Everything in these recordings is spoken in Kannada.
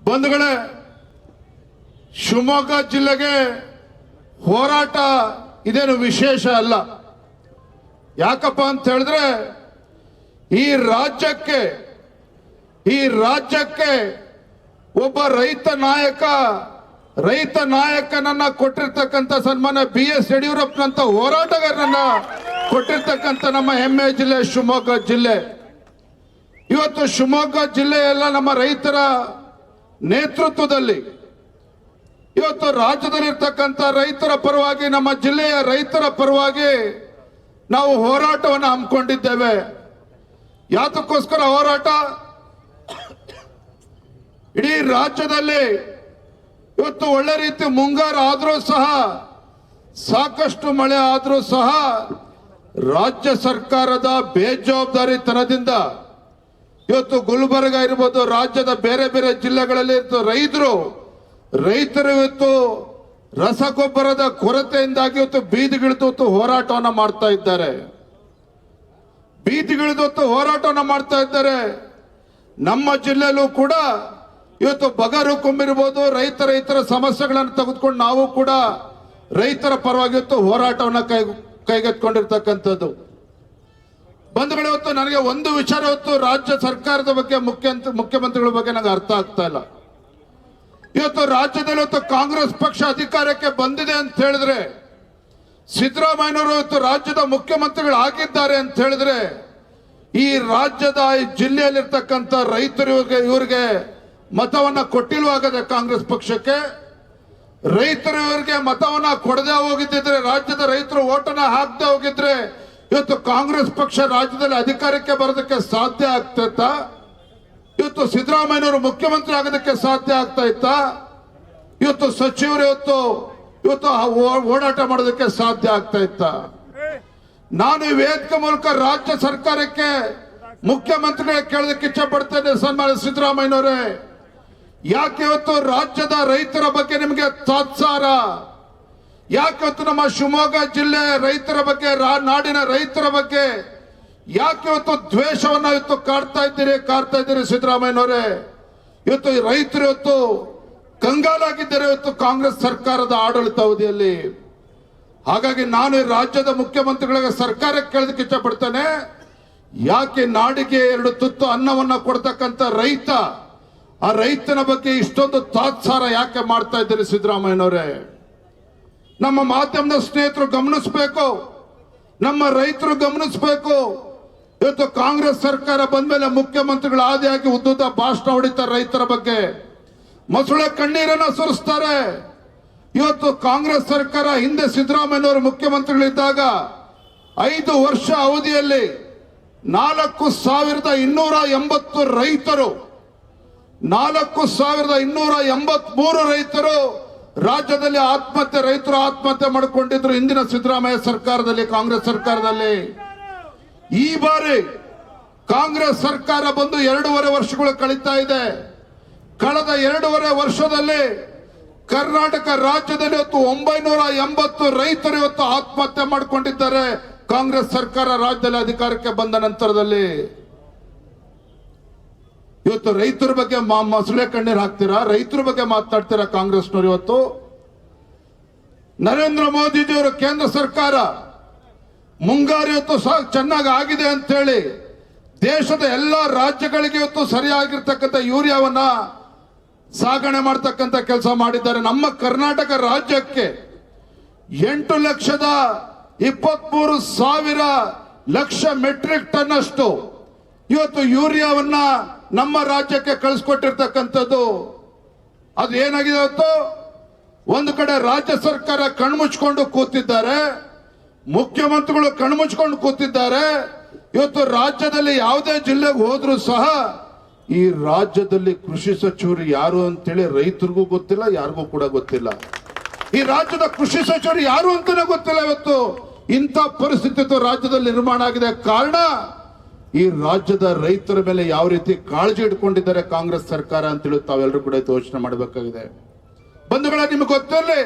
ಬಂಧುಗಳೇ, ಶಿವಮೊಗ್ಗ ಜಿಲ್ಲೆಗೆ ಹೋರಾಟ ಇದೇನು ವಿಶೇಷ ಅಲ್ಲ. ಯಾಕಪ್ಪ ಅಂತ ಹೇಳಿದ್ರೆ ಈ ರಾಜ್ಯಕ್ಕೆ ಒಬ್ಬ ರೈತ ನಾಯಕನನ್ನ ಕೊಟ್ಟಿರ್ತಕ್ಕಂಥ ಸನ್ಮಾನ್ಯ BS ಯಡಿಯೂರಪ್ಪನಂತ ಹೋರಾಟಗಾರರನ್ನ ಕೊಟ್ಟಿರ್ತಕ್ಕಂಥ ನಮ್ಮ ಹೆಮ್ಮೆ ಜಿಲ್ಲೆ ಶಿವಮೊಗ್ಗ ಜಿಲ್ಲೆ. ಇವತ್ತು ಶಿವಮೊಗ್ಗ ಜಿಲ್ಲೆಯೆಲ್ಲ ನಮ್ಮ ರೈತರ ನೇತೃತ್ವದಲ್ಲಿ ಇವತ್ತು ರಾಜ್ಯದಲ್ಲಿರ್ತಕ್ಕಂಥ ರೈತರ ಪರವಾಗಿ, ನಮ್ಮ ಜಿಲ್ಲೆಯ ರೈತರ ಪರವಾಗಿ ನಾವು ಹೋರಾಟವನ್ನು ಹಮ್ಮಿಕೊಂಡಿದ್ದೇವೆ. ಯಾತಕ್ಕೋಸ್ಕರ ಹೋರಾಟ? ಇಡೀ ರಾಜ್ಯದಲ್ಲಿ ಇವತ್ತು ಒಳ್ಳೆ ರೀತಿ ಮುಂಗಾರು ಆದರೂ ಸಹ, ಸಾಕಷ್ಟು ಮಳೆ ಆದರೂ ಸಹ ರಾಜ್ಯ ಸರ್ಕಾರದ ಬೇಜವಾಬ್ದಾರಿತನದಿಂದ ಇವತ್ತು ಗುಲ್ಬರ್ಗ ಇರ್ಬೋದು, ರಾಜ್ಯದ ಬೇರೆ ಬೇರೆ ಜಿಲ್ಲೆಗಳಲ್ಲಿ ರೈತರು ಇವತ್ತು ರಸಗೊಬ್ಬರದ ಕೊರತೆಯಿಂದಾಗಿ ಇವತ್ತು ಬೀದಿಗಿಳಿದು ಹೋರಾಟವನ್ನು ಮಾಡ್ತಾ ಇದ್ದಾರೆ. ನಮ್ಮ ಜಿಲ್ಲೆಯಲ್ಲೂ ಕೂಡ ಇವತ್ತು ಬಗರು ಕುಂಬಿರ್ಬೋದು, ರೈತರ ಸಮಸ್ಯೆಗಳನ್ನು ತೆಗೆದುಕೊಂಡು ನಾವು ಕೂಡ ರೈತರ ಪರವಾಗಿ ಇವತ್ತು ಹೋರಾಟವನ್ನು ಕೈಗೆತ್ತಿಕೊಂಡಿರ್ತಕ್ಕಂಥದ್ದು. ಬಂಧುಗಳು, ಇವತ್ತು ನನಗೆ ಒಂದು ವಿಚಾರ, ಇವತ್ತು ರಾಜ್ಯ ಸರ್ಕಾರದ ಬಗ್ಗೆ, ಮುಖ್ಯಮಂತ್ರಿಗಳ ಬಗ್ಗೆ ನನಗೆ ಅರ್ಥ ಆಗ್ತಾ ಇಲ್ಲ. ಇವತ್ತು ರಾಜ್ಯದಲ್ಲಿ ಇವತ್ತು ಕಾಂಗ್ರೆಸ್ ಪಕ್ಷ ಅಧಿಕಾರಕ್ಕೆ ಬಂದಿದೆ ಅಂತ ಹೇಳಿದ್ರೆ, ಸಿದ್ದರಾಮಯ್ಯನವರು ಇವತ್ತು ರಾಜ್ಯದ ಮುಖ್ಯಮಂತ್ರಿಗಳು ಆಗಿದ್ದಾರೆ ಅಂತ ಹೇಳಿದ್ರೆ, ಈ ರಾಜ್ಯದ ಈ ಜಿಲ್ಲೆಯಲ್ಲಿರ್ತಕ್ಕಂಥ ರೈತರು ಇವರಿಗೆ ಮತವನ್ನ ಕೊಟ್ಟಿಲ್ವಾಗದೆ ಕಾಂಗ್ರೆಸ್ ಪಕ್ಷಕ್ಕೆ. ರೈತರು ಇವರಿಗೆ ಮತವನ್ನ ಕೊಡದೆ ಹೋಗಿದ್ದಿದ್ರೆ, ರಾಜ್ಯದ ರೈತರು ಓಟನ್ನ ಹಾಕದೆ ಹೋಗಿದ್ರೆ ಇವತ್ತು ಕಾಂಗ್ರೆಸ್ ಪಕ್ಷ ರಾಜ್ಯದಲ್ಲಿ ಅಧಿಕಾರಕ್ಕೆ ಬರೋದಕ್ಕೆ ಸಾಧ್ಯ ಆಗ್ತಾ? ಇವತ್ತು ಸಿದ್ದರಾಮಯ್ಯನವರು ಮುಖ್ಯಮಂತ್ರಿ ಆಗೋದಕ್ಕೆ ಸಾಧ್ಯ ಆಗ್ತಾ ಇತ್ತಾ? ಇವತ್ತು ಸಚಿವರು ಇವತ್ತು ಓಡಾಟ ಮಾಡೋದಕ್ಕೆ ಸಾಧ್ಯ ಆಗ್ತಾ ಇತ್ತ? ನಾನು ಈ ವೇದಿಕೆ ಮೂಲಕ ರಾಜ್ಯ ಸರ್ಕಾರಕ್ಕೆ, ಮುಖ್ಯಮಂತ್ರಿಗಳಿಗೆ ಕೇಳೋದಕ್ಕೆ ಇಚ್ಛೆ ಪಡ್ತೇನೆ. ಸನ್ಮಾನ್ಯ ಸಿದ್ದರಾಮಯ್ಯನವರೇ, ಯಾಕೆ ಇವತ್ತು ರಾಜ್ಯದ ರೈತರ ಬಗ್ಗೆ ನಿಮಗೆ ತಾತ್ಸಾರ? ಯಾಕೆ ಇವತ್ತು ನಮ್ಮ ಶಿವಮೊಗ್ಗ ಜಿಲ್ಲೆ ರೈತರ ಬಗ್ಗೆ, ನಾಡಿನ ರೈತರ ಬಗ್ಗೆ ಯಾಕೆ ಇವತ್ತು ದ್ವೇಷವನ್ನ ಇವತ್ತು ಕಾಡ್ತಾ ಇದ್ದೀರಿ ಸಿದ್ದರಾಮಯ್ಯನವರೇ? ಇವತ್ತು ರೈತರು ಇವತ್ತು ಕಂಗಾಲಾಗಿದ್ದಾರೆ ಇವತ್ತು ಕಾಂಗ್ರೆಸ್ ಸರ್ಕಾರದ ಆಡಳಿತಾವಧಿಯಲ್ಲಿ. ಹಾಗಾಗಿ ನಾನು ಈ ರಾಜ್ಯದ ಮುಖ್ಯಮಂತ್ರಿಗಳಿಗೆ, ಸರ್ಕಾರಕ್ಕೆ ಕೇಳೋದಕ್ಕೆ ಇಚ್ಛೆ ಪಡ್ತೇನೆ, ಯಾಕೆ ನಾಡಿಗೆ 2 ತುತ್ತು ಅನ್ನವನ್ನ ಕೊಡ್ತಕ್ಕಂಥ ಆ ರೈತನ ಬಗ್ಗೆ ಇಷ್ಟೊಂದು ತಾತ್ಸಾರ ಯಾಕೆ ಮಾಡ್ತಾ ಇದ್ದೀರಿ ಸಿದ್ದರಾಮಯ್ಯನವರೇ? ನಮ್ಮ ಮಾಧ್ಯಮದ ಸ್ನೇಹಿತರು ಗಮನಿಸಬೇಕು, ನಮ್ಮ ರೈತರು ಗಮನಿಸಬೇಕು. ಇವತ್ತು ಕಾಂಗ್ರೆಸ್ ಸರ್ಕಾರ ಬಂದ ಮೇಲೆ ಮುಖ್ಯಮಂತ್ರಿಗಳು ಆದಿಯಾಗಿ ಉದ್ದುದ್ದ ಭಾಷಣ ಹೊಡಿತಾರೆ ರೈತರ ಬಗ್ಗೆ, ಮೊಸಳೆ ಕಣ್ಣೀರನ್ನ ಸುರಿಸ್ತಾರೆ. ಇವತ್ತು ಕಾಂಗ್ರೆಸ್ ಸರ್ಕಾರ ಹಿಂದೆ ಸಿದ್ದರಾಮಯ್ಯನವರು ಮುಖ್ಯಮಂತ್ರಿಗಳಿದ್ದಾಗ 5 ವರ್ಷ ಅವಧಿಯಲ್ಲಿ 4280 ರೈತರು, 4283 ರೈತರು ರಾಜ್ಯದಲ್ಲಿ ರೈತರು ಆತ್ಮಹತ್ಯೆ ಮಾಡಿಕೊಂಡಿದ್ರು ಹಿಂದಿನ ಸಿದ್ದರಾಮಯ್ಯ ಸರ್ಕಾರದಲ್ಲಿ, ಕಾಂಗ್ರೆಸ್ ಸರ್ಕಾರದಲ್ಲಿ. ಈ ಬಾರಿ ಕಾಂಗ್ರೆಸ್ ಸರ್ಕಾರ ಬಂದು 2.5 ವರ್ಷಗಳು ಕಳೀತಾ ಇದೆ. ಕಳೆದ 2.5 ವರ್ಷದಲ್ಲಿ ಕರ್ನಾಟಕ ರಾಜ್ಯದಲ್ಲಿ ಇವತ್ತು 980 ರೈತರು ಇವತ್ತು ಆತ್ಮಹತ್ಯೆ ಮಾಡಿಕೊಂಡಿದ್ದಾರೆ ಕಾಂಗ್ರೆಸ್ ಸರ್ಕಾರ ರಾಜ್ಯದಲ್ಲಿ ಅಧಿಕಾರಕ್ಕೆ ಬಂದ ನಂತರದಲ್ಲಿ. ಇವತ್ತು ರೈತರ ಬಗ್ಗೆ ಮೊಸಳೆ ಕಣ್ಣೀರು ಹಾಕ್ತೀರಾ? ರೈತರ ಬಗ್ಗೆ ಮಾತನಾಡ್ತೀರಾ ಕಾಂಗ್ರೆಸ್ನವರು? ಇವತ್ತು ನರೇಂದ್ರ ಮೋದಿಜಿಯವರು ಕೇಂದ್ರ ಸರ್ಕಾರ ಮುಂಗಾರು ಇವತ್ತು ಚೆನ್ನಾಗಿ ಆಗಿದೆ ಅಂತ ಹೇಳಿ ದೇಶದ ಎಲ್ಲ ರಾಜ್ಯಗಳಿಗೆ ಇವತ್ತು ಸರಿಯಾಗಿರ್ತಕ್ಕಂಥ ಯೂರಿಯಾವನ್ನ ಸಾಗಣೆ ಮಾಡತಕ್ಕಂಥ ಕೆಲಸ ಮಾಡಿದ್ದಾರೆ. ನಮ್ಮ ಕರ್ನಾಟಕ ರಾಜ್ಯಕ್ಕೆ 8,23,000 ಮೆಟ್ರಿಕ್ ಟನ್ ಅಷ್ಟು ಇವತ್ತು ಯೂರಿಯಾವನ್ನ ನಮ್ಮ ರಾಜ್ಯಕ್ಕೆ ಕಳಿಸ್ಕೊಟ್ಟಿರ್ತಕ್ಕಂಥದ್ದು. ಅದು ಏನಾಗಿದೆ ಇವತ್ತು? ಒಂದು ಕಡೆ ರಾಜ್ಯ ಸರ್ಕಾರ ಕಣ್ಮುಚ್ಕೊಂಡು ಕೂತಿದ್ದಾರೆ, ಮುಖ್ಯಮಂತ್ರಿಗಳು ಕಣ್ಮುಚ್ಕೊಂಡು ಕೂತಿದ್ದಾರೆ. ಇವತ್ತು ರಾಜ್ಯದಲ್ಲಿ ಯಾವುದೇ ಜಿಲ್ಲೆಗೆ ಹೋದ್ರೂ ಸಹ ಈ ರಾಜ್ಯದಲ್ಲಿ ಕೃಷಿ ಸಚಿವರು ಯಾರು ಅಂತೇಳಿ ರೈತರಿಗೂ ಗೊತ್ತಿಲ್ಲ, ಯಾರಿಗೂ ಕೂಡ ಗೊತ್ತಿಲ್ಲ. ಈ ರಾಜ್ಯದ ಕೃಷಿ ಸಚಿವರು ಯಾರು ಅಂತಾನೆ ಗೊತ್ತಿಲ್ಲ. ಇವತ್ತು ಇಂಥ ಪರಿಸ್ಥಿತಿ ರಾಜ್ಯದಲ್ಲಿ ನಿರ್ಮಾಣ ಆಗಿದೆ. ಕಾರಣ ಈ ರಾಜ್ಯದ ರೈತರ ಮೇಲೆ ಯಾವ ರೀತಿ ಕಾಳಜಿ ಇಟ್ಕೊಂಡಿದ್ದಾರೆ ಕಾಂಗ್ರೆಸ್ ಸರ್ಕಾರ ಅಂತೇಳಿ ತಾವೆಲ್ಲರೂ ಕೂಡ ಯೋಚನೆ ಮಾಡಬೇಕಾಗಿದೆ. ಬಂಧುಗಳೇ, ನಿಮಗೆ ಗೊತ್ತಿರಲಿ,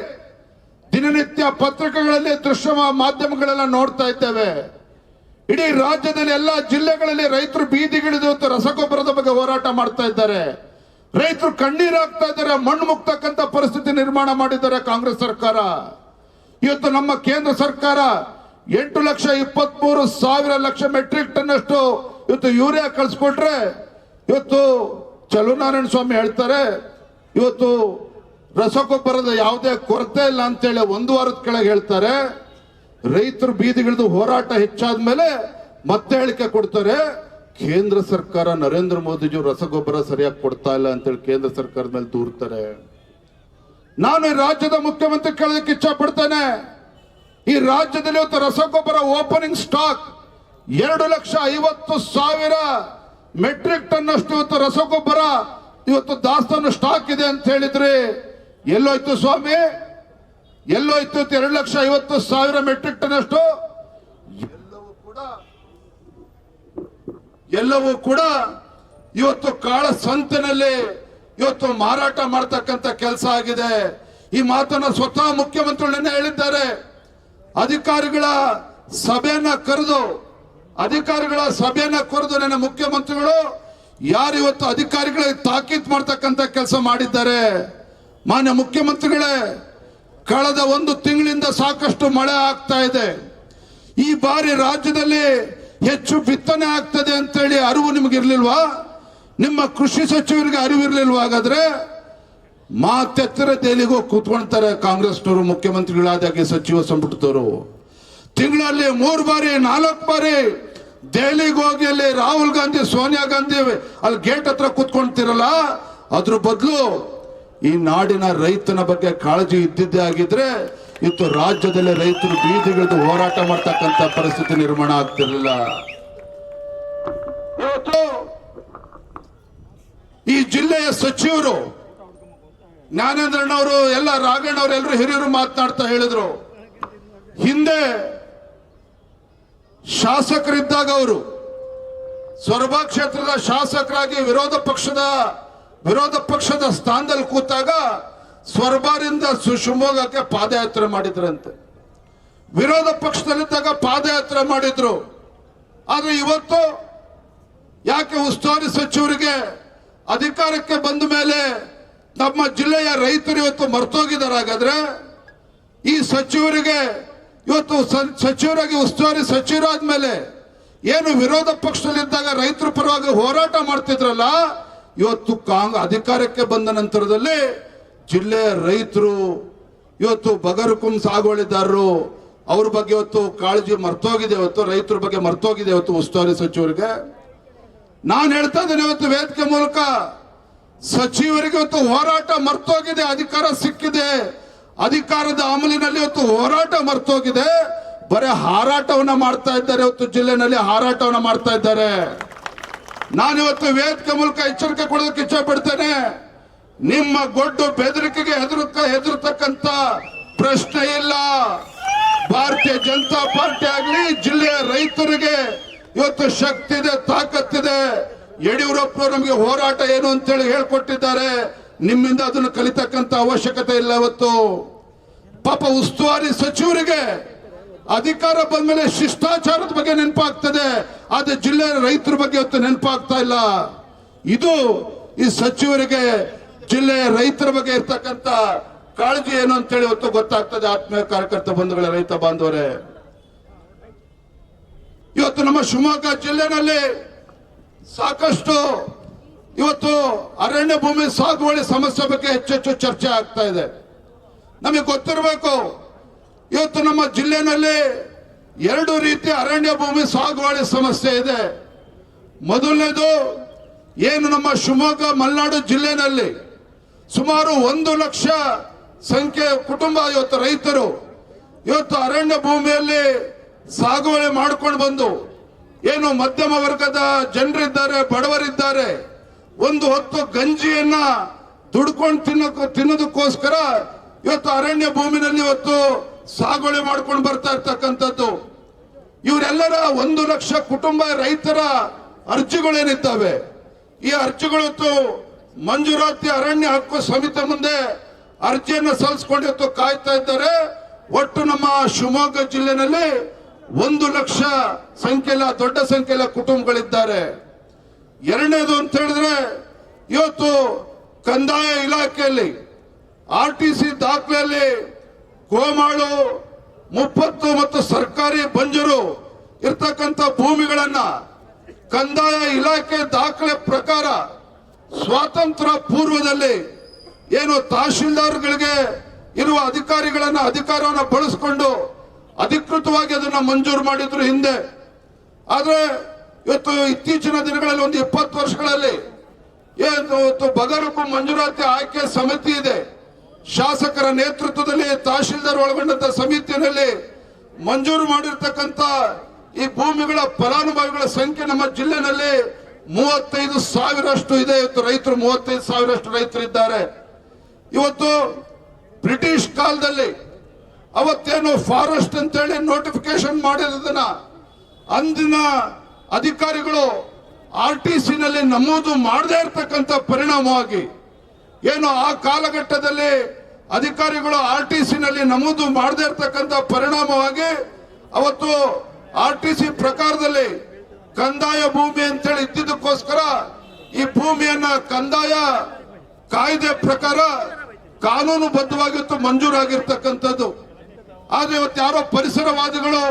ದಿನನಿತ್ಯ ಪತ್ರಿಕೆಗಳಲ್ಲಿ, ದೃಶ್ಯ ಮಾಧ್ಯಮಗಳೆಲ್ಲ ನೋಡ್ತಾ ಇದ್ದೇವೆ. ಇಡೀ ರಾಜ್ಯದಲ್ಲಿ ಎಲ್ಲ ಜಿಲ್ಲೆಗಳಲ್ಲಿ ರೈತರು ಬೀದಿಗಿಳಿದು ರಸಗೊಬ್ಬರದ ಬಗ್ಗೆ ಹೋರಾಟ ಮಾಡ್ತಾ ಇದ್ದಾರೆ. ರೈತರು ಕಣ್ಣೀರು ಹಾಕ್ತಾ ಇದ್ದಾರೆ, ಮಣ್ಣು ಮುಕ್ತಕ್ಕಂತ ಪರಿಸ್ಥಿತಿ ನಿರ್ಮಾಣ ಮಾಡಿದ್ದಾರೆ ಕಾಂಗ್ರೆಸ್ ಸರ್ಕಾರ. ಇವತ್ತು ನಮ್ಮ ಕೇಂದ್ರ ಸರ್ಕಾರ 8,23,000 ಮೆಟ್ರಿಕ್ ಟನ್ ಅಷ್ಟು ಇವತ್ತು ಯೂರಿಯಾ ಕಳಿಸ್ಕೊಟ್ರೆ, ಇವತ್ತು ಚಲುನಾರಾಯಣ ಸ್ವಾಮಿ ಹೇಳ್ತಾರೆ ಇವತ್ತು ರಸಗೊಬ್ಬರದ ಯಾವುದೇ ಕೊರತೆ ಇಲ್ಲ ಅಂತೇಳಿ 1 ವಾರದ ಕೆಳಗೆ ಹೇಳ್ತಾರೆ. ರೈತರು ಬೀದಿಗಿಳಿದು ಹೋರಾಟ ಹೆಚ್ಚಾದ ಮೇಲೆ ಮತ್ತೆ ಹೇಳಿಕೆ ಕೊಡ್ತಾರೆ, ಕೇಂದ್ರ ಸರ್ಕಾರ ನರೇಂದ್ರ ಮೋದಿಜಿ ರಸಗೊಬ್ಬರ ಸರಿಯಾಗಿ ಕೊಡ್ತಾ ಇಲ್ಲ ಅಂತೇಳಿ ಕೇಂದ್ರ ಸರ್ಕಾರದ ಮೇಲೆ ದೂರ್ತಾರೆ. ನಾನು ಈ ರಾಜ್ಯದ ಮುಖ್ಯಮಂತ್ರಿ ಕೇಳೋದಕ್ಕೆ ಇಚ್ಛೆ ಪಡ್ತೇನೆ, ಈ ರಾಜ್ಯದಲ್ಲಿ ಇವತ್ತು ರಸಗೊಬ್ಬರ ಓಪನಿಂಗ್ ಸ್ಟಾಕ್ 2,50,000 ಮೆಟ್ರಿಕ್ ಟನ್ ಅಷ್ಟು ಇವತ್ತು ರಸಗೊಬ್ಬರ ಇವತ್ತು ದಾಸ್ತಾನು ಸ್ಟಾಕ್ ಇದೆ ಅಂತ ಹೇಳಿದ್ರಿ. ಎಲ್ಲೋಯ್ತು ಸ್ವಾಮಿ? ಎಲ್ಲೋಯ್ತು 2,50,000 ಮೆಟ್ರಿಕ್ ಟನ್ ಅಷ್ಟು? ಎಲ್ಲವೂ ಕೂಡ ಇವತ್ತು ಕಾಳ ಸಂತೆನಲ್ಲಿ ಇವತ್ತು ಮಾರಾಟ ಮಾಡ್ತಕ್ಕಂಥ ಕೆಲಸ ಆಗಿದೆ. ಈ ಮಾತನ್ನ ಸ್ವತಃ ಮುಖ್ಯಮಂತ್ರಿಗಳನ್ನೇ ಹೇಳಿದ್ದಾರೆ. ಅಧಿಕಾರಿಗಳ ಸಭೆಯನ್ನ ಕರೆದು ನನ್ನ ಮುಖ್ಯಮಂತ್ರಿಗಳು ಯಾರು ಇವತ್ತು ಅಧಿಕಾರಿಗಳಿಗೆ ತಾಕೀತು ಮಾಡ್ತಕ್ಕಂಥ ಕೆಲಸ ಮಾಡಿದ್ದಾರೆ. ಮಾನ್ಯ ಮುಖ್ಯಮಂತ್ರಿಗಳೇ, ಕಳೆದ 1 ತಿಂಗಳಿಂದ ಸಾಕಷ್ಟು ಮಳೆ ಆಗ್ತಾ ಇದೆ. ಈ ಬಾರಿ ರಾಜ್ಯದಲ್ಲಿ ಹೆಚ್ಚು ಬಿತ್ತನೆ ಆಗ್ತದೆ ಅಂತೇಳಿ ಅರಿವು ನಿಮಗಿರ್ಲಿಲ್ವಾ? ನಿಮ್ಮ ಕೃಷಿ ಸಚಿವರಿಗೆ ಅರಿವಿರ್ಲಿಲ್ವಾ? ಹಾಗಾದ್ರೆ ಮಾತೆತ್ತರ ದೆಹಲಿಗೂ ಕೂತ್ಕೊಳ್ತಾರೆ ಕಾಂಗ್ರೆಸ್ನವರು, ಮುಖ್ಯಮಂತ್ರಿಗಳಾದಾಗೆ ಸಚಿವ ಸಂಪುಟದವರು. ತಿಂಗಳಲ್ಲಿ 3 ಬಾರಿ 4 ಬಾರಿ ದೆಹಲಿಗೆ ಹೋಗಿ ಅಲ್ಲಿ ರಾಹುಲ್ ಗಾಂಧಿ, ಸೋನಿಯಾ ಗಾಂಧಿ ಅಲ್ಲಿ ಗೇಟ್ ಹತ್ರ ಕೂತ್ಕೊಳ್ತಿರಲ್ಲ. ಅದ್ರ ಬದಲು ಈ ನಾಡಿನ ರೈತನ ಬಗ್ಗೆ ಕಾಳಜಿ ಇದ್ದಿದ್ದೇ ಆಗಿದ್ರೆ ಇವತ್ತು ರಾಜ್ಯದಲ್ಲಿ ರೈತರು ಬೀದಿಗಿಳಿದು ಹೋರಾಟ ಮಾಡ್ತಕ್ಕಂಥ ಪರಿಸ್ಥಿತಿ ನಿರ್ಮಾಣ ಆಗ್ತಿರ್ಲಿಲ್ಲ. ಇವತ್ತು ಈ ಜಿಲ್ಲೆಯ ಸಚಿವರು ಜ್ಞಾನೇಂದ್ರಣ್ಣವರು ಎಲ್ಲ ರಾಘಣ್ಣವರು ಎಲ್ಲರೂ ಹಿರಿಯರು ಮಾತನಾಡ್ತಾ ಹೇಳಿದ್ರು, ಹಿಂದೆ ಶಾಸಕರಿದ್ದಾಗ ಅವರು ಸೊರಬ ಕ್ಷೇತ್ರದ ಶಾಸಕರಾಗಿ ವಿರೋಧ ಪಕ್ಷದ ಸ್ಥಾನದಲ್ಲಿ ಕೂತಾಗ ಸ್ವರ್ಬಾರಿಂದ ಶಿವಮೊಗ್ಗಕ್ಕೆ ಪಾದಯಾತ್ರೆ ಮಾಡಿದ್ರಂತೆ. ವಿರೋಧ ಪಕ್ಷದಲ್ಲಿದ್ದಾಗ ಪಾದಯಾತ್ರೆ ಮಾಡಿದ್ರು. ಆದ್ರೆ ಇವತ್ತು ಯಾಕೆ ಉಸ್ತುವಾರಿ ಸಚಿವರಿಗೆ ಅಧಿಕಾರಕ್ಕೆ ಬಂದ ಮೇಲೆ ನಮ್ಮ ಜಿಲ್ಲೆಯ ರೈತರು ಇವತ್ತು ಮರ್ತೋಗಿದ್ದಾರೆ? ಹಾಗಾದ್ರೆ ಈ ಸಚಿವರಿಗೆ ಇವತ್ತು ಸಚಿವರಾಗಿ ಉಸ್ತುವಾರಿ ಸಚಿವರಾದ ಮೇಲೆ ಏನು ವಿರೋಧ ಪಕ್ಷದಲ್ಲಿದ್ದಾಗ ರೈತರ ಪರವಾಗಿ ಹೋರಾಟ ಮಾಡ್ತಿದ್ರಲ್ಲ, ಇವತ್ತು ಅಧಿಕಾರಕ್ಕೆ ಬಂದ ನಂತರದಲ್ಲಿ ಜಿಲ್ಲೆಯ ರೈತರು ಇವತ್ತು ಬಗರುಕುಂ ಸಾಗುವಳಿದಾರರು ಅವ್ರ ಬಗ್ಗೆ ಇವತ್ತು ಕಾಳಜಿ ಮರ್ತೋಗಿದೆ. ಇವತ್ತು ರೈತರ ಬಗ್ಗೆ ಮರ್ತೋಗಿದೆ ಇವತ್ತು ಉಸ್ತುವಾರಿ ಸಚಿವರಿಗೆ. ನಾನು ಹೇಳ್ತಾ ಇದ್ದೇನೆ, ಇವತ್ತು ವೇದಿಕೆ ಮೂಲಕ ಸಚಿವರಿಗೆ ಇವತ್ತು ಹೋರಾಟ ಮರ್ತೋಗಿದೆ. ಅಧಿಕಾರ ಸಿಕ್ಕಿದೆ, ಅಧಿಕಾರದ ಅಮಲಿನಲ್ಲಿ ಇವತ್ತು ಹೋರಾಟ ಮರ್ತೋಗಿದೆ. ಬರೀ ಹಾರಾಟವನ್ನ ಮಾಡ್ತಾ ಇದ್ದಾರೆ. ಇವತ್ತು ಜಿಲ್ಲೆನಲ್ಲಿ ಹಾರಾಟವನ್ನ ಮಾಡ್ತಾ ಇದ್ದಾರೆ. ನಾನಿವತ್ತು ವೇದಿಕೆ ಮೂಲಕ ಎಚ್ಚರಿಕೆ ಕೊಡೋದಕ್ಕೆ ಇಚ್ಛೆ ಪಡ್ತೇನೆ. ನಿಮ್ಮ ಗೊಡ್ಡು ಬೆದರಿಕೆಗೆ ಹೆದರ್ತಕ್ಕಂತ ಪ್ರಶ್ನೆ ಇಲ್ಲ. ಭಾರತೀಯ ಜನತಾ ಪಾರ್ಟಿ ಆಗಲಿ, ಜಿಲ್ಲೆಯ ರೈತರಿಗೆ ಇವತ್ತು ಶಕ್ತಿ ಇದೆ, ತಾಕತ್ತಿದೆ. ಯಡಿಯೂರಪ್ಪರು ನಮಗೆ ಹೋರಾಟ ಏನು ಅಂತೇಳಿ ಹೇಳ್ಕೊಟ್ಟಿದ್ದಾರೆ. ನಿಮ್ಮಿಂದ ಅದನ್ನು ಕಲಿತಕ್ಕಂತ ಅವಶ್ಯಕತೆ ಇಲ್ಲ. ಇವತ್ತು ಪಾಪ ಉಸ್ತುವಾರಿ ಸಚಿವರಿಗೆ ಅಧಿಕಾರ ಬಂದ್ಮೇಲೆ ಶಿಷ್ಟಾಚಾರದ ಬಗ್ಗೆ ನೆನಪಾಗ್ತದೆ, ಆದ್ರೆ ಜಿಲ್ಲೆಯ ರೈತರ ಬಗ್ಗೆ ಇವತ್ತು ನೆನಪಾಗ್ತಾ ಇಲ್ಲ. ಇದು ಈ ಸಚಿವರಿಗೆ ಜಿಲ್ಲೆಯ ರೈತರ ಬಗ್ಗೆ ಇರ್ತಕ್ಕಂತ ಕಾಳಜಿ ಏನು ಅಂತೇಳಿ ಇವತ್ತು ಗೊತ್ತಾಗ್ತದೆ. ಆತ್ಮೀಯ ಕಾರ್ಯಕರ್ತ ಬಂಧುಗಳ, ರೈತ ಬಾಂಧವರೇ, ಇವತ್ತು ನಮ್ಮ ಶಿವಮೊಗ್ಗ ಜಿಲ್ಲೆನಲ್ಲಿ ಸಾಕಷ್ಟು ಇವತ್ತು ಅರಣ್ಯ ಭೂಮಿ ಸಾಗುವಳಿ ಸಮಸ್ಯೆ ಬಗ್ಗೆ ಹೆಚ್ಚೆಚ್ಚು ಚರ್ಚೆ ಆಗ್ತಾ ಇದೆ. ನಮಗೆ ಗೊತ್ತಿರಬೇಕು, ಇವತ್ತು ನಮ್ಮ ಜಿಲ್ಲೆನಲ್ಲಿ 2 ರೀತಿಯ ಅರಣ್ಯ ಭೂಮಿ ಸಾಗುವಳಿ ಸಮಸ್ಯೆ ಇದೆ. ಮೊದಲನೇದು ಏನು ನಮ್ಮ ಶಿವಮೊಗ್ಗ ಮಲೆನಾಡು ಜಿಲ್ಲೆನಲ್ಲಿ ಸುಮಾರು 1 ಲಕ್ಷ ಸಂಖ್ಯೆಯ ಕುಟುಂಬ ಇವತ್ತು ರೈತರು ಇವತ್ತು ಅರಣ್ಯ ಭೂಮಿಯಲ್ಲಿ ಸಾಗುವಳಿ ಮಾಡ್ಕೊಂಡು ಬಂದು ಏನು ಮಧ್ಯಮ ವರ್ಗದ ಜನರಿದ್ದಾರೆ, ಬಡವರಿದ್ದಾರೆ, ಒಂದು ಹೊತ್ತು ಗಂಜಿಯನ್ನ ದುಡ್ಕೊಂಡು ತಿನ್ನೋದಕ್ಕೋಸ್ಕರ ಇವತ್ತು ಅರಣ್ಯ ಭೂಮಿನಲ್ಲಿ ಇವತ್ತು ಸಾಗುವಳಿ ಮಾಡ್ಕೊಂಡು ಬರ್ತಾ ಇರ್ತಕ್ಕಂಥದ್ದು. ಇವರೆಲ್ಲರ 1 ಲಕ್ಷ ಕುಟುಂಬ ರೈತರ ಅರ್ಜಿಗಳೇನಿದ್ದಾವೆ, ಈ ಅರ್ಜಿಗಳು ಮಂಜೂರಾತಿ ಅರಣ್ಯ ಹಕ್ಕು ಸಮಿತಿ ಮುಂದೆ ಅರ್ಜಿಯನ್ನು ಸಲ್ಲಿಸಿಕೊಂಡು ಇವತ್ತು ಕಾಯ್ತಾ ಇದ್ದಾರೆ. ಒಟ್ಟು ನಮ್ಮ ಶಿವಮೊಗ್ಗ ಜಿಲ್ಲೆನಲ್ಲಿ 1 ಲಕ್ಷ ಸಂಖ್ಯೆಯ ದೊಡ್ಡ ಸಂಖ್ಯೆಯ ಕುಟುಂಬಗಳಿದ್ದಾರೆ. ಎರಡನೇದು ಅಂತ ಹೇಳಿದ್ರೆ ಇವತ್ತು ಕಂದಾಯ ಇಲಾಖೆಯಲ್ಲಿ RTC ದಾಖಲೆಯಲ್ಲಿ ಗೋಮಾಳು ಮುಪ್ಪತ್ತು ಮತ್ತು ಸರ್ಕಾರಿ ಬಂಜರು ಇರ್ತಕ್ಕಂಥ ಭೂಮಿಗಳನ್ನ ಕಂದಾಯ ಇಲಾಖೆ ದಾಖಲೆ ಪ್ರಕಾರ ಸ್ವಾತಂತ್ರ್ಯ ಪೂರ್ವದಲ್ಲಿ ಏನು ತಹಶೀಲ್ದಾರ್ಗಳಿಗೆ ಇರುವ ಅಧಿಕಾರವನ್ನು ಬಳಸಿಕೊಂಡು ಅಧಿಕೃತವಾಗಿ ಅದನ್ನ ಮಂಜೂರು ಮಾಡಿದ್ರು ಹಿಂದೆ. ಆದ್ರೆ ಇವತ್ತು ಇತ್ತೀಚಿನ ದಿನಗಳಲ್ಲಿ ಒಂದು 20 ವರ್ಷಗಳಲ್ಲಿ ಇವತ್ತು ಬಗರಕು ಮಂಜೂರಾತಿ ಆಯ್ಕೆ ಸಮಿತಿ ಇದೆ. ಶಾಸಕರ ನೇತೃತ್ವದಲ್ಲಿ ತಹಶೀಲ್ದಾರ್ ಒಳಗೊಂಡಂತ ಸಮಿತಿಯಲ್ಲಿ ಮಂಜೂರು ಮಾಡಿರ್ತಕ್ಕಂಥ ಈ ಭೂಮಿಗಳ ಫಲಾನುಭವಿಗಳ ಸಂಖ್ಯೆ ನಮ್ಮ ಜಿಲ್ಲೆನಲ್ಲಿ 35,000 ಇದೆ. ಇವತ್ತು ರೈತರು 35,000 ರೈತರಿದ್ದಾರೆ. ಇವತ್ತು ಬ್ರಿಟಿಷ್ ಕಾಲದಲ್ಲಿ ಅವತ್ತೇನು ಫಾರೆಸ್ಟ್ ಅಂತೇಳಿ ನೋಟಿಫಿಕೇಶನ್ ಮಾಡಿರೋದನ್ನ ಅಂದಿನ ಅಧಿಕಾರಿಗಳು RTC ನಲ್ಲಿ ನಮೂದು ಮಾಡದೇ ಇರತಕ್ಕಂಥ ಪರಿಣಾಮವಾಗಿ ಏನು ಆ ಕಾಲಘಟ್ಟದಲ್ಲಿ ಅಧಿಕಾರಿಗಳು RTC ನಲ್ಲಿ ನಮೂದು ಮಾಡದೇ ಇರತಕ್ಕಂಥ ಪರಿಣಾಮವಾಗಿ ಅವತ್ತು RTC ಪ್ರಕಾರದಲ್ಲಿ ಕಂದಾಯ ಭೂಮಿ ಅಂತೇಳಿ ಇದ್ದಿದ್ದಕ್ಕೋಸ್ಕರ ಈ ಭೂಮಿಯನ್ನ ಕಂದಾಯ ಕಾಯ್ದೆ ಪ್ರಕಾರ ಕಾನೂನುಬದ್ಧವಾಗಿ ಮಂಜೂರಾಗಿರ್ತಕ್ಕಂಥದ್ದು. ಆದ್ರೆ ಇವತ್ತು ಯಾರೋ ಪರಿಸರವಾದಿಗಳು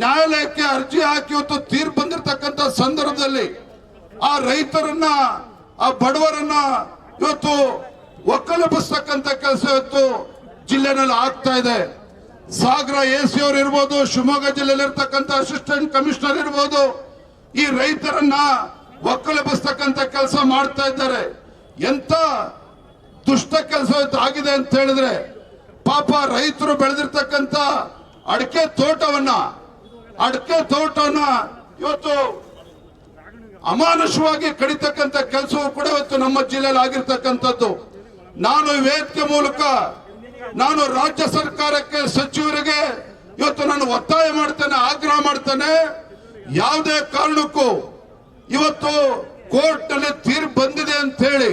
ನ್ಯಾಯಾಲಯಕ್ಕೆ ಅರ್ಜಿ ಹಾಕಿ ಇವತ್ತು ತೀರ್ಪು ಬಂದಿರತಕ್ಕಂಥ ಸಂದರ್ಭದಲ್ಲಿ ಆ ರೈತರನ್ನ ಆ ಬಡವರನ್ನ ಇವತ್ತು ಒಕ್ಕಲೆಬ್ಬಿಸ್ತಕ್ಕಂಥ ಕೆಲಸ ಇವತ್ತು ಜಿಲ್ಲೆನಲ್ಲಿ ಆಗ್ತಾ ಇದೆ. ಸಾಗರ AC ಅವರು ಇರ್ಬೋದು, ಶಿವಮೊಗ್ಗ ಜಿಲ್ಲೆಯಲ್ಲಿ ಇರ್ತಕ್ಕಂಥ ಅಸಿಸ್ಟೆಂಟ್ ಕಮಿಷನರ್ ಇರ್ಬೋದು, ಈ ರೈತರನ್ನ ಒಕ್ಕಲೆಬ್ಬಿಸ್ತಕ್ಕಂಥ ಕೆಲಸ ಮಾಡ್ತಾ ಇದ್ದಾರೆ. ಎಂತ ದುಷ್ಟ ಕೆಲಸ ಆಗಿದೆ ಅಂತ ಹೇಳಿದ್ರೆ, ಪಾಪ ರೈತರು ಬೆಳೆದಿರ್ತಕ್ಕಂಥ ಅಡಿಕೆ ತೋಟವನ್ನ ಇವತ್ತು ಅಮಾನುಷವಾಗಿ ಕಡಿತಕ್ಕಂಥ ಕೆಲಸವೂ ಕೂಡ ಇವತ್ತು ನಮ್ಮ ಜಿಲ್ಲೆಯಲ್ಲಿ ಆಗಿರ್ತಕ್ಕಂಥದ್ದು. ನಾನು ವೇದಿಕೆ ಮೂಲಕ ನಾನು ರಾಜ್ಯ ಸರ್ಕಾರಕ್ಕೆ, ಸಚಿವರಿಗೆ ಇವತ್ತು ನಾನು ಒತ್ತಾಯ ಮಾಡ್ತೇನೆ, ಆಗ್ರಹ ಮಾಡ್ತೇನೆ. ಯಾವುದೇ ಕಾರಣಕ್ಕೂ ಇವತ್ತು ಕೋರ್ಟ್ ನಲ್ಲಿ ತೀರ್ಪು ಬಂದಿದೆ ಅಂತ ಹೇಳಿ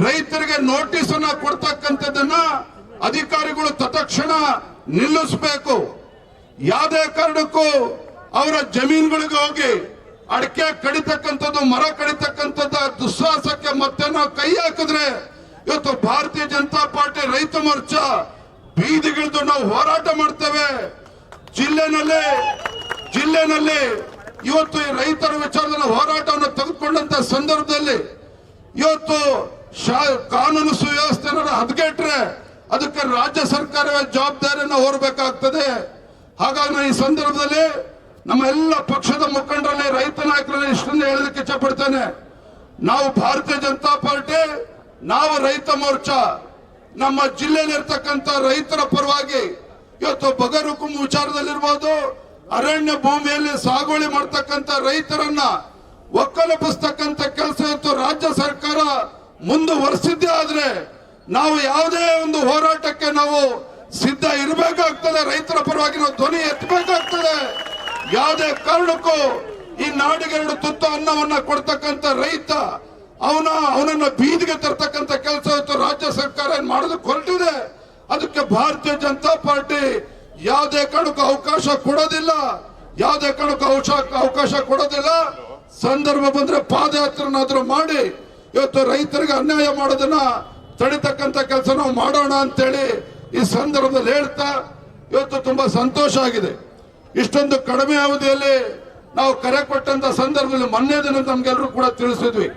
ರೈತರಿಗೆ ನೋಟಿಸ್ ಅನ್ನ ಕೊಡ್ತಕ್ಕಂಥದ್ದನ್ನ ಅಧಿಕಾರಿಗಳು ತತ್ಕ್ಷಣ ನಿಲ್ಲಿಸಬೇಕು. ಯಾವುದೇ ಕಾರಣಕ್ಕೂ ಅವರ ಜಮೀನುಗಳಿಗೆ ಹೋಗಿ ಅಡಿಕೆ ಕಡಿತಕ್ಕಂಥದ್ದು, ಮರ ಕಡಿತಕ್ಕಂಥದ್ದು ದುಸ್ಸಾಹಸಕ್ಕೆ ಮತ್ತೆ ನಾವು ಕೈ ಹಾಕಿದ್ರೆ ಇವತ್ತು ಭಾರತೀಯ ಜನತಾ ಪಾರ್ಟಿ ರೈತ ಮೋರ್ಚಾ ಬೀದಿಗಿಳಿದು ನಾವು ಹೋರಾಟ ಮಾಡ್ತೇವೆ. ಜಿಲ್ಲೆನಲ್ಲಿ ಇವತ್ತು ಈ ರೈತರ ವಿಚಾರದಲ್ಲಿ ಹೋರಾಟವನ್ನು ತೆಗೆದುಕೊಂಡಂತ ಸಂದರ್ಭದಲ್ಲಿ ಇವತ್ತು ಕಾನೂನು ಸುವ್ಯವಸ್ಥೆಯನ್ನು ಹದಗೆಟ್ರೆ ಅದಕ್ಕೆ ರಾಜ್ಯ ಸರ್ಕಾರವೇ ಜವಾಬ್ದಾರಿಯನ್ನು ಹೊರಬೇಕಾಗ್ತದೆ. ಹಾಗಾಗಿ ಈ ಸಂದರ್ಭದಲ್ಲಿ ನಮ್ಮ ಎಲ್ಲ ಪಕ್ಷದ ಮುಖಂಡರಲ್ಲಿ, ರೈತ ನಾಯಕರಲ್ಲಿ ಇಷ್ಟನ್ನು ಹೇಳಲಿಕ್ಕೆ ಇಚ್ಛಪಡ್ತೇನೆ. ನಾವು ಭಾರತೀಯ ಜನತಾ ಪಾರ್ಟಿ, ನಾವು ರೈತ ಮೋರ್ಚಾ ನಮ್ಮ ಜಿಲ್ಲೆಯಲ್ಲಿ ಇರ್ತಕ್ಕಂಥ ರೈತರ ಪರವಾಗಿ ಇವತ್ತು ಬಗರುಕುಂ ವಿಚಾರದಲ್ಲಿರ್ಬೋದು, ಅರಣ್ಯ ಭೂಮಿಯಲ್ಲಿ ಸಾಗುವಳಿ ಮಾಡ್ತಕ್ಕಂಥ ರೈತರನ್ನ ಒಕ್ಕಲೆಬ್ಬಿಸ್ತಕ್ಕಂಥ ಕೆಲಸ ಇವತ್ತು ರಾಜ್ಯ ಸರ್ಕಾರ ಮುಂದುವರೆಸಿದ್ದೇ ಆದ್ರೆ ನಾವು ಯಾವುದೇ ಒಂದು ಹೋರಾಟಕ್ಕೆ ನಾವು ಸಿದ್ಧ ಇರಬೇಕಾಗ್ತದೆ. ರೈತರ ಪರವಾಗಿ ನಾವು ಧ್ವನಿ ಎತ್ತಬೇಕಾಗ್ತದೆ. ಯಾವುದೇ ಕಾರಣಕ್ಕೂ ಈ ನಾಡಿಗೆ 2 ತುತ್ತು ಅನ್ನವನ್ನ ಕೊಡ್ತಕ್ಕಂಥ ರೈತ ಅವನನ್ನ ಬೀದಿಗೆ ತರ್ತಕ್ಕಂಥ ಕೆಲಸ ಇವತ್ತು ರಾಜ್ಯ ಸರ್ಕಾರ ಮಾಡೋದಕ್ಕೆ ಹೊರಟಿದೆ. ಅದಕ್ಕೆ ಭಾರತೀಯ ಜನತಾ ಪಾರ್ಟಿ ಯಾವುದೇ ಕಾರಣಕ್ಕೂ ಅವಕಾಶ ಕೊಡೋದಿಲ್ಲ. ಸಂದರ್ಭ ಬಂದ್ರೆ ಪಾದಯಾತ್ರೆನಾದ್ರೂ ಮಾಡಿ ಇವತ್ತು ರೈತರಿಗೆ ಅನ್ಯಾಯ ಮಾಡೋದನ್ನ ತಡಿತಕ್ಕಂಥ ಕೆಲಸ ನಾವು ಮಾಡೋಣ ಅಂತೇಳಿ ಈ ಸಂದರ್ಭದಲ್ಲಿ ಹೇಳ್ತಾ ಇವತ್ತು ತುಂಬಾ ಸಂತೋಷ ಆಗಿದೆ. ಇಷ್ಟೊಂದು ಕಡಿಮೆ ಅವಧಿಯಲ್ಲಿ ನಾವು ಕರೆ ಕೊಟ್ಟಂತ ಸಂದರ್ಭದಲ್ಲಿ ಮೊನ್ನೆ ದಿನ ನಮ್ಗೆಲ್ಲರೂ ಕೂಡ ತಿಳಿಸಿದ್ವಿ.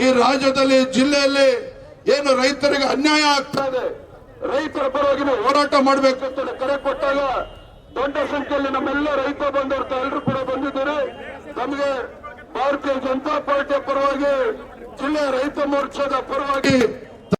ಈ ರಾಜ್ಯದಲ್ಲಿ, ಜಿಲ್ಲೆಯಲ್ಲಿ ಏನು ರೈತರಿಗೆ ಅನ್ಯಾಯ ಆಗ್ತಾ ಇದೆ, ರೈತರ ಪರವಾಗಿ ನಾವು ಹೋರಾಟ ಮಾಡಬೇಕು ಅಂತ ಕರೆ ಕೊಟ್ಟಾಗ ದೊಡ್ಡ ಸಂಖ್ಯೆಯಲ್ಲಿ ನಮ್ಮೆಲ್ಲ ರೈತ ಬಂದವರು ಎಲ್ಲರೂ ಕೂಡ ಬಂದಿದ್ದಾರೆ. ನಮಗೆ ಭಾರತೀಯ ಜನತಾ ಪಾರ್ಟಿಯ ಪರವಾಗಿ, ಜಿಲ್ಲೆಯ ರೈತ ಮೋರ್ಚಾದ ಪರವಾಗಿ